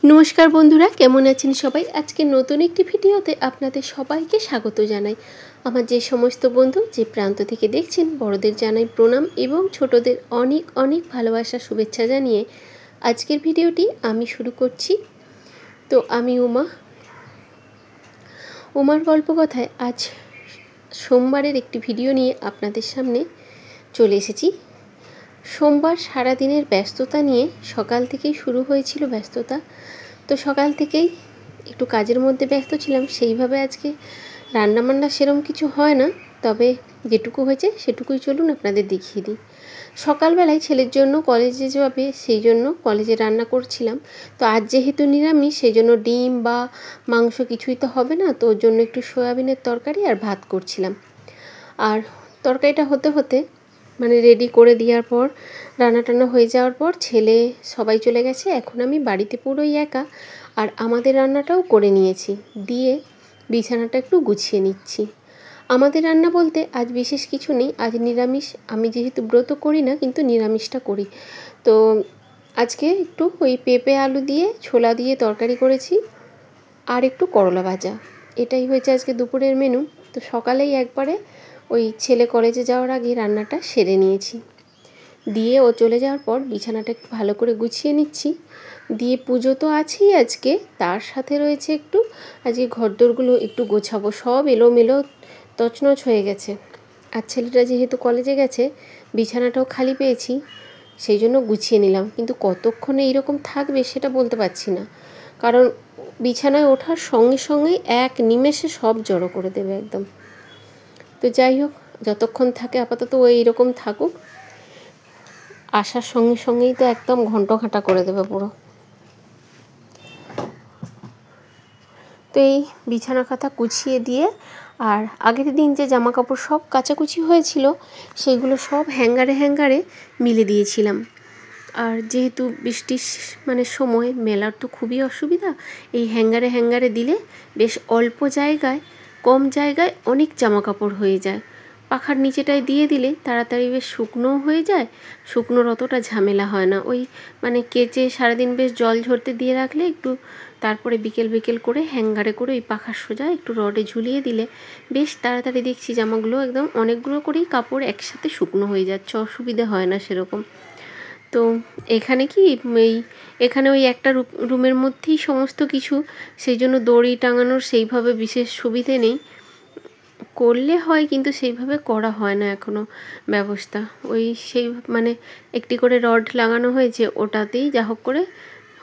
নমস্কার বন্ধুরা, কেমন আছেন সবাই? আজকে নতুন একটি ভিডিওতে আপনাদের সবাইকে স্বাগত জানাই। আমার যে সমস্ত বন্ধু যে প্রান্ত থেকে দেখছেন, বড়দের জানাই প্রণাম এবং ছোটদের অনেক অনেক ভালোবাসা শুভেচ্ছা জানিয়ে আজকের ভিডিওটি আমি শুরু করছি। তো আমি উমার গল্প কথায় আজ সোমবারের একটি ভিডিও নিয়ে আপনাদের সামনে চলে এসেছি। সোমবার সারাদিনের ব্যস্ততা নিয়ে সকাল থেকেই শুরু হয়েছিল ব্যস্ততা। তো সকাল থেকেই একটু কাজের মধ্যে ব্যস্ত ছিলাম, সেইভাবে আজকে রান্নাবান্না সেরকম কিছু হয় না, তবে যেটুকু হয়েছে সেটুকুই চলুন আপনাদের দেখিয়ে দিই। সকালবেলায় ছেলের জন্য কলেজে যাবে, সেই জন্য কলেজে রান্না করছিলাম। তো আজ যেহেতু নিরামিষ, সেই জন্য ডিম বা মাংস কিছুই তো হবে না, তো ওর জন্য একটু সয়াবিনের তরকারি আর ভাত করছিলাম। আর তরকারিটা হতে হতে মানে রেডি করে দেওয়ার পর, রান্না টান্না হয়ে যাওয়ার পর ছেলে সবাই চলে গেছে। এখন আমি বাড়িতে পুরোই একা, আর আমাদের রান্নাটাও করে নিয়েছি, দিয়ে বিছানাটা একটু গুছিয়ে নিচ্ছি। আমাদের রান্না বলতে আজ বিশেষ কিছু নেই, আজ নিরামিষ। আমি যেহেতু ব্রত করি না, কিন্তু নিরামিষটা করি। তো আজকে একটু ওই পেঁপে আলু দিয়ে ছোলা দিয়ে তরকারি করেছি, আর একটু করলা ভাজা। এটাই হয়েছে আজকে দুপুরের মেনু। তো সকালেই একবারে ওই ছেলে কলেজে যাওয়ার আগে রান্নাটা সেরে নিয়েছি, দিয়ে ও চলে যাওয়ার পর বিছানাটা একটু ভালো করে গুছিয়ে নিচ্ছি। দিয়ে পুজো তো আছেই আজকে, তার সাথে রয়েছে একটু আজকে ঘরদোরগুলো একটু গোছাবো। সব এলোমেলো তছনছ হয়ে গেছে, আর ছেলেটা যেহেতু কলেজে গেছে বিছানাটাও খালি পেয়েছি, সেই জন্য গুছিয়ে নিলাম। কিন্তু কতক্ষণে এইরকম থাকবে সেটা বলতে পারছি না, কারণ বিছানায় ওঠার সঙ্গে সঙ্গেই এক নিমেষে সব জড়ো করে দেবে একদম। তো যাই হোক, যতক্ষণ থাকে আপাতত ও এইরকম থাকুক, আসার সঙ্গে সঙ্গেই তো একদম ঘন্টঘাটা করে দেবে পুরো। তো এই বিছানা খাতা গুছিয়ে দিয়ে, আর আগের দিন যে জামা কাপড় সব কাচাকুচি হয়েছিল সেগুলো সব হ্যাঙ্গারে মিলে দিয়েছিলাম। আর যেহেতু বৃষ্টির মানে সময়, মেলার তো খুবই অসুবিধা। এই হ্যাঙ্গারে দিলে বেশ অল্প জায়গায়, কম জায়গায় অনেক জামা কাপড় হয়ে যায়। পাখার নিচেটায় দিয়ে দিলে তাড়াতাড়ি বেশ শুকনোও হয়ে যায়, শুকনোর অতটা ঝামেলা হয় না। ওই মানে কেচে সারাদিন বেশ জল ঝরতে দিয়ে রাখলে একটু, তারপরে বিকেল করে হ্যাঙ্গারে করে ওই পাখার সোজা একটু রডে ঝুলিয়ে দিলে বেশ তাড়াতাড়ি দেখছি জামাগুলো একদম অনেকগুলো করেই কাপড় একসাথে শুকনো হয়ে যাচ্ছে, অসুবিধে হয় না সেরকম। তো এখানে কি এখানে ওই একটা রুমের মধ্যেই সমস্ত কিছু, সেই জন্য দড়ি টাঙানোর সেইভাবে বিশেষ সুবিধে নেই। করলে হয়, কিন্তু সেইভাবে করা হয় না এখনও ব্যবস্থা। ওই সেই মানে একটি করে রড লাগানো হয়েছে, ওটাতেই যা হোক করে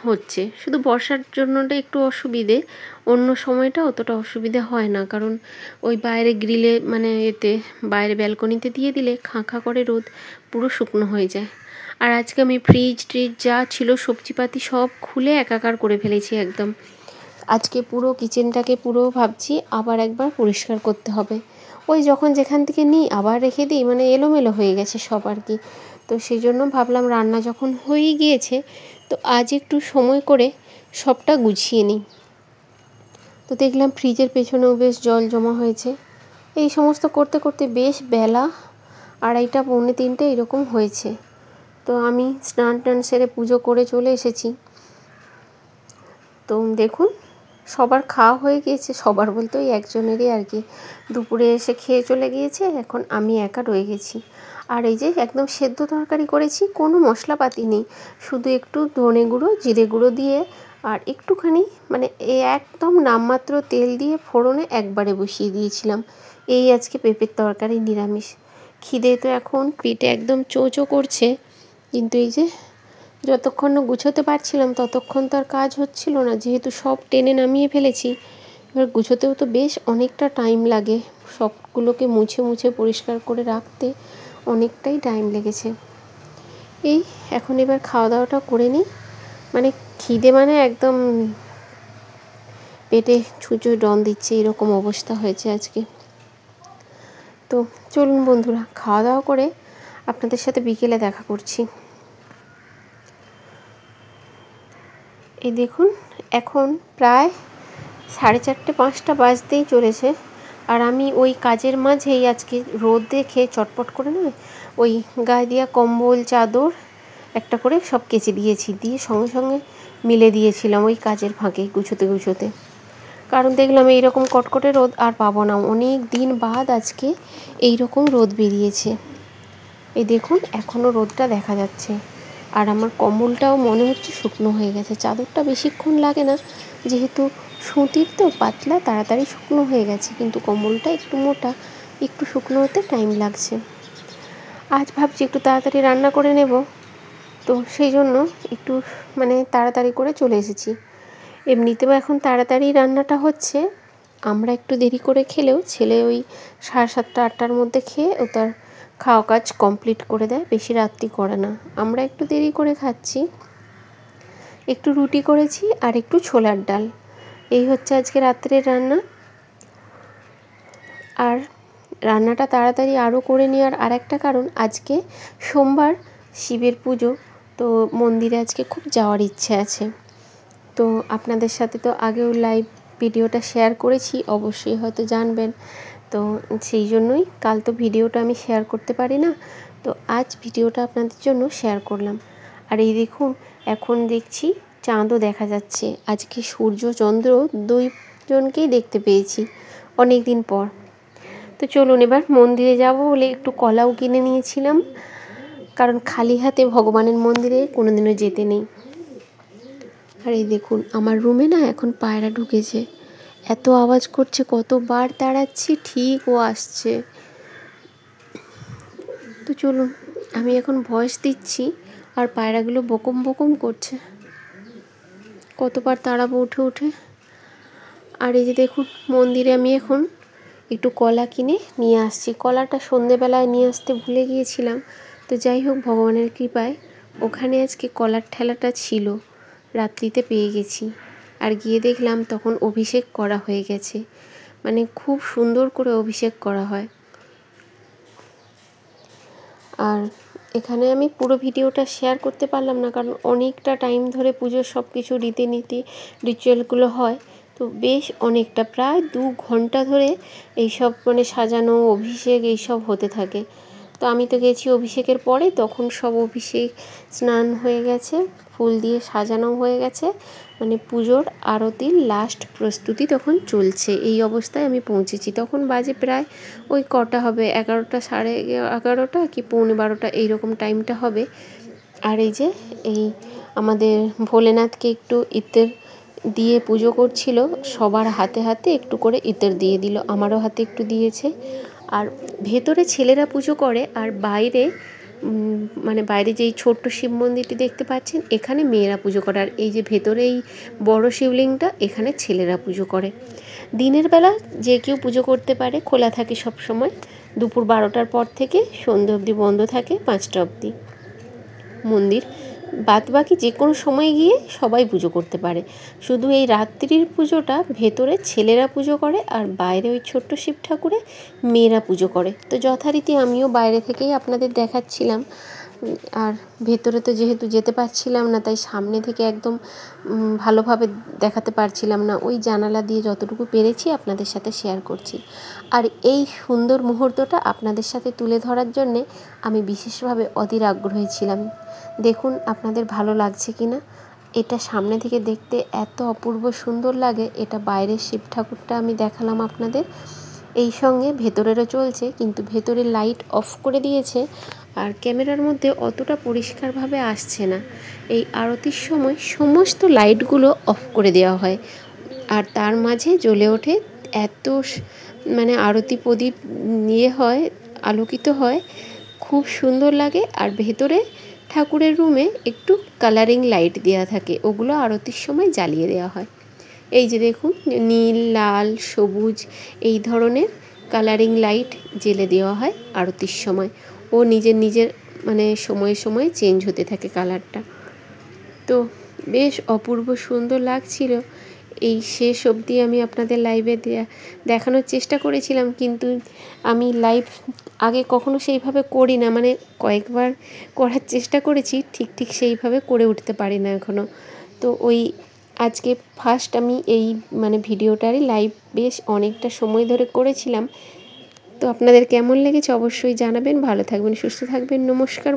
হচ্ছে। শুধু বর্ষার জন্যটা একটু অসুবিধে, অন্য সময়টা অতটা অসুবিধে হয় না, কারণ ওই বাইরে গ্রিলে মানে এতে বাইরে ব্যালকনিতে দিয়ে দিলে খাঁ করে রোদ, পুরো শুকনো হয়ে যায়। আর আজকে আমি ফ্রিজ যা ছিল সবজিপাতি সব খুলে একাকার করে ফেলেছি একদম। আজকে পুরো কিচেনটাকে পুরো ভাবছি আবার একবার পরিষ্কার করতে হবে। ওই যখন যেখান থেকে নিই আবার রেখে দিই, মানে এলোমেলো হয়ে গেছে সব আর কি। তো সেই জন্য ভাবলাম রান্না যখন হয়েই গিয়েছে, তো আজ একটু সময় করে সবটা গুছিয়ে নিই। তো দেখলাম ফ্রিজের পেছনেও বেশ জল জমা হয়েছে। এই সমস্ত করতে করতে বেশ বেলা 2:30 পৌনে 3টে এরকম হয়েছে। তো আমি স্নান টান সেরে পুজো করে চলে এসেছি। তো দেখুন, সবার খাওয়া হয়ে গিয়েছে, সবার বলতে ওই একজনেরই আর কি। দুপুরে এসে খেয়ে চলে গিয়েছে, এখন আমি একা রয়ে গেছি। আর এই যে একদম সেদ্ধ তরকারি করেছি, কোনো মশলাপাতি নেই, শুধু একটু ধনে গুঁড়ো জিরে গুঁড়ো দিয়ে আর একটুখানি মানে একদম নামমাত্র তেল দিয়ে ফোড়নে একবারে বসিয়ে দিয়েছিলাম। এই আজকে পেঁপের তরকারি নিরামিষ। খিদে তো এখন পেটে একদম চোচো করছে, কিন্তু এই যে যতক্ষণ না গুছোতে পারছিলাম ততক্ষণ তো আর কাজ হচ্ছিল না, যেহেতু সব টেনে নামিয়ে ফেলেছি। এবার গুছোতেও তো বেশ অনেকটা টাইম লাগে, সবগুলোকে মুছে পরিষ্কার করে রাখতে অনেকটাই টাইম লেগেছে। এই এখন এবার খাওয়া দাওয়াটা করে নিই, মানে খিদে মানে একদম পেটে ছুঁচো ডন দিচ্ছে, এরকম অবস্থা হয়েছে আজকে। তো চলুন বন্ধুরা, খাওয়া দাওয়া করে আপনাদের সাথে বিকেলে দেখা করছি। এই দেখুন, এখন প্রায় 4:30-5টা বাজতেই চলেছে, আর আমি ওই কাজের মাঝেই আজকে রোদ দেখে চটপট করে নয় ওই গায়ে দেওয়া কম্বল চাদর একটা করে সব কেচে দিয়েছি, দিয়ে সঙ্গে সঙ্গে মিলে দিয়েছিলাম ওই কাজের ফাঁকে গুছোতে গুছোতে, কারণ দেখলাম এইরকম কটকটে রোদ আর পাবো না। অনেক দিন বাদ আজকে এই রকম রোদ বেরিয়েছে। এই দেখুন এখনও রোদটা দেখা যাচ্ছে। আর আমার কম্বলটাও মনে হচ্ছে শুকনো হয়ে গেছে। চাদরটা বেশিক্ষণ লাগে না, যেহেতু সুতির তো পাতলা, তাড়াতাড়ি শুকনো হয়ে গেছে, কিন্তু কম্বলটা একটু মোটা, একটু শুকনো হতে টাইম লাগছে। আজ ভাবছি একটু তাড়াতাড়ি রান্না করে নেব, তো সেই জন্য একটু তাড়াতাড়ি করে চলে এসেছি। এমনিতেও এখন তাড়াতাড়ি রান্নাটা হচ্ছে, আমরা একটু দেরি করে খেলেও ছেলে ওই 7:30 8টার মধ্যে খেয়ে ও তার খাওয়া কাজ কমপ্লিট করে দেয়, বেশি রাত্রি করে না। আমরা একটু দেরি করে খাচ্ছি। একটু রুটি করেছি আর একটু ছোলার ডাল, এই হচ্ছে আজকে রাত্রের রান্না। আর রান্নাটা তাড়াতাড়ি আরও করে নেওয়ার আরেকটা কারণ, আজকে সোমবার, শিবের পুজো, তো মন্দিরে আজকে খুব যাওয়ার ইচ্ছে আছে। তো আপনাদের সাথে তো আগেও লাইভ ভিডিওটা শেয়ার করেছি, অবশ্যই হয়তো জানবেন। তো সেই জন্যই কাল তো ভিডিওটা আমি শেয়ার করতে পারি না, তো আজ ভিডিওটা আপনাদের জন্য শেয়ার করলাম। আর এই দেখুন এখন দেখছি চাঁদও দেখা যাচ্ছে। আজকে সূর্য চন্দ্র দুইজনকেই দেখতে পেয়েছি অনেক দিন পর। তো চলুন এবার মন্দিরে যাব বলে একটু কলাও কিনে নিয়েছিলাম, কারণ খালি হাতে ভগবানের মন্দিরে কোনোদিনও যেতে নেই। আর এই দেখুন আমার রুমে না এখন পায়রা ঢুকেছে, এত আওয়াজ করছে, কতবার তাড়াচ্ছি ঠিক ও আসছে। তো চলুন আমি এখন ভয়েস দিচ্ছি আর পায়রাগুলো বকম বকম করছে, কতবার তাড়াবো উঠে উঠে। আর এই যে দেখুন মন্দিরে আমি এখন একটু কলা কিনে নিয়ে আসছি। কলাটা সন্ধেবেলায় নিয়ে আসতে ভুলে গিয়েছিলাম, তো যাই হোক ভগবানের কৃপায় ওখানে আজকে কলার ঠেলাটা ছিল, রাত্রিতে পেয়ে গেছি। আর গিয়ে দেখলাম তখন অভিষেক করা হয়ে গেছে, খুব সুন্দর করে অভিষেক করা হয়। আর এখানে আমি পুরো ভিডিওটা শেয়ার করতে পারলাম না, কারণ অনেকটা টাইম ধরে পুজোর সব কিছু রীতিনীতি রিচুয়ালগুলো হয়, তো বেশ অনেকটা প্রায় 2 ঘন্টা ধরে এইসব সাজানো অভিষেক এইসব হতে থাকে। তো আমি তো গেছি অভিষেকের পরে, তখন সব অভিষেক স্নান হয়ে গেছে, ফুল দিয়ে সাজানো হয়ে গেছে, পুজোর আরতির লাস্ট প্রস্তুতি তখন চলছে। এই অবস্থায় আমি পৌঁছেছি। তখন বাজে প্রায় ওই কটা হবে, 11টা 11:30 কি 11:15 এইরকম টাইমটা হবে। আর এই যে এই আমাদের ভোলেনাথকে একটু ইত্তের দিয়ে পুজো করছিল, সবার হাতে হাতে একটু করে ইত্তের দিয়ে দিল, আমারও হাতে একটু দিয়েছে। আর ভেতরে ছেলেরা পুজো করে, আর বাইরে বাইরে যেই ছোট্ট শিব মন্দিরটি দেখতে পাচ্ছেন, এখানে মেয়েরা পুজো করে। আর এই যে ভেতরে এই বড় শিবলিঙ্গটা, এখানে ছেলেরা পুজো করে। দিনের বেলা যে কেউ পুজো করতে পারে, খোলা থাকে সব সময়, দুপুর 12টার পর থেকে সন্ধ্যে অবধি বন্ধ থাকে, 5টা অবধি মন্দির। বাদবাকি যে কোনো সময় গিয়ে সবাই পুজো করতে পারে। শুধু এই রাত্রির পুজোটা ভেতরে ছেলেরা পুজো করে, আর বাইরে ওই ছোট্ট শিব ঠাকুরে মেয়েরা পুজো করে। তো যথারীতি আমিও বাইরে থেকেই আপনাদের দেখাচ্ছিলাম। আর ভেতরে তো যেহেতু যেতে পারছিলাম না, তাই সামনে থেকে একদম ভালোভাবে দেখাতে পারছিলাম না, ওই জানালা দিয়ে যতটুকু পেরেছি আপনাদের সাথে শেয়ার করছি। আর এই সুন্দর মুহূর্তটা আপনাদের সাথে তুলে ধরার জন্যে আমি বিশেষভাবে অধীর আগ্রহী ছিলাম। দেখুন আপনাদের ভালো লাগছে কি না। এটা সামনে থেকে দেখতে এত অপূর্ব সুন্দর লাগে। এটা বাইরের শিব ঠাকুরটা আমি দেখালাম আপনাদের, এই সঙ্গে ভেতরেরও চলছে, কিন্তু ভেতরে লাইট অফ করে দিয়েছে, আর ক্যামেরার মধ্যে অতটা পরিষ্কারভাবে আসছে না। এই আরতির সময় সমস্ত লাইটগুলো অফ করে দেওয়া হয়, আর তার মাঝে জ্বলে ওঠে এত আরতি প্রদীপ নিয়ে হয়, আলোকিত হয়, খুব সুন্দর লাগে। আর ভেতরে ঠাকুরের রুমে একটু কালারিং লাইট দেওয়া থাকে, ওগুলো আরতির সময় জ্বালিয়ে দেওয়া হয়। এই যে দেখুন নীল, লাল, সবুজ এই ধরনের কালারিং লাইট জ্বেলে দেওয়া হয় আরতির সময়। ও নিজের সময়ে সময়ে চেঞ্জ হতে থাকে কালারটা। তো বেশ অপূর্ব সুন্দর লাগছিল। এই শেষ অবধি আমি আপনাদের লাইভে দেখানোর চেষ্টা করেছিলাম, কিন্তু আমি লাইভ আগে কখনো সেইভাবে করি না, কয়েকবার করার চেষ্টা করেছি, ঠিক সেইভাবে করে উঠতে পারি না এখনও। তো ওই আজকে ফার্স্ট আমি এই ভিডিওটারই লাইভ বেশ অনেকটা সময় ধরে করেছিলাম। তো আপনাদের কেমন লেগেছে অবশ্যই জানাবেন। ভালো থাকবেন, সুস্থ থাকবেন, নমস্কার।